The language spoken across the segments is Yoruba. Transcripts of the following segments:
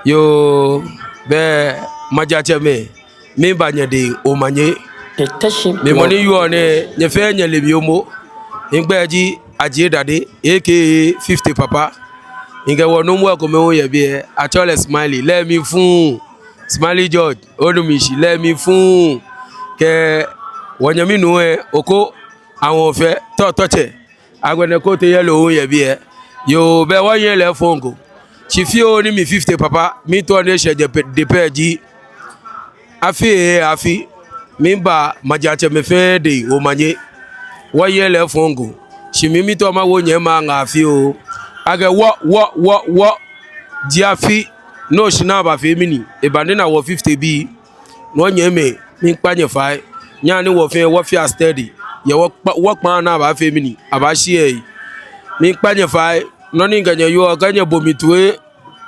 yo be majache me banya de omanye me money you on ye fe nya lebiomo ngbeji aje dade aka 50 papa nge wonu mu akomewo ye be achole smiley let me fun smiley George onumishi let me fun ke wonyami nu oko awon fe toche agbene ko te yelo ye be yo be wonye le fongo chifio ni mi 50 papa mi to ne she de peji afi mi ba majache me fe de omanye wonye le fongo chimi mi to ma wonye ma ngafi o age wo diafi no shina ba fe mini e bande na wo 50 bi no nye me mi panye fai nya ni wo fi steady ye wo pa na ba fe mini aba shie mi panye fai no ni ganye yo ganye bomitwe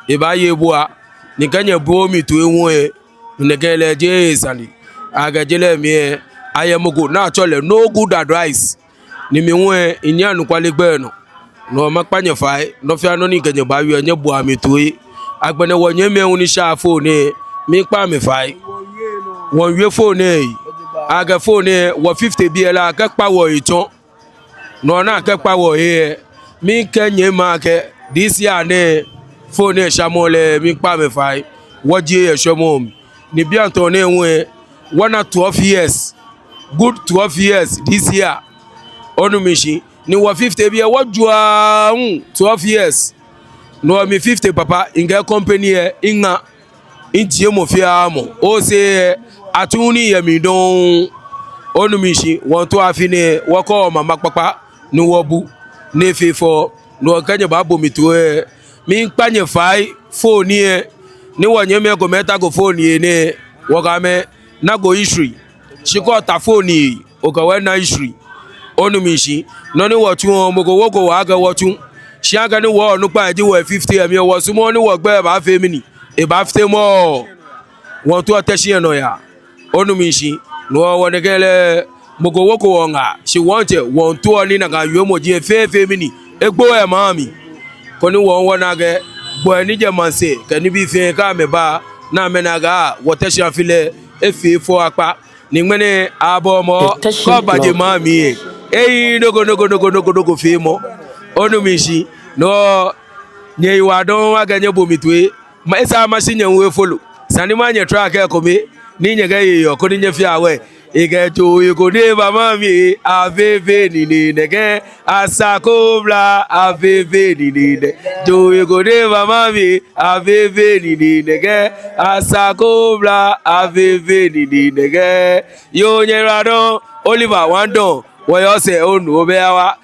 e ba ye boa ni ganye bomitwe won ne gele je sani aga jele mi ayemogo na chole no good advice ni mi won inya nu kwale gbe no ma panye fai no fi ano ni ganye ba wi nye boa mitwe agbene wonye me uni sha phone mi pa mi fai won we phone aga phone wo 50 bi la ka pa wo iton no na ka pa wo mi kenye ma ke this year ne phone shamole mi pa mi fai wo je eshomo ni bi anton ne won 12 years good 12 years this year onumishi ni wo 50 bi wo jua 12 years no mi 50 papa inga company inga intie mo fiamo o se atuni ye mi don onumishi won to afine wo ko mama papa ni wo bu ne fefo no kanye ba bo mi to mi panye fai phone ni wonye me go meta go phone ne wo ga me na go history chiko ta phone o ka we na history onumishi no ni wo tun mo go wo go wa ga wo tun shi aga ni wo nu pa ji wo 50 emi wo sumo ni wo gbe ba fe mini e ba fte mo won to ateshi eno ya onumishi no wo ne gele mo go wo ko wonga shi wonte won to ni na ga yo mo ji fe mini egbo e mami ko ni wo wona ge bo ni je manse ke ni bi fe ka me ba na me na ga wo teshi afile e fe fo apa ni mene abo mo ko baje mami nogo fe mo onumishi no nye wa don wa ganye bomitwe ma esa machine we follow sani ma nye track e ko me ni nye ga yo ko ni nye fi awe e ga to e ko de ba ma mi aveve ni nege asakobla aveve ni ne to e ko de ba ma mi aveve ni nege asakobla aveve ni nege yo nye ra don Oliver Wandon wo yo se onu obeawa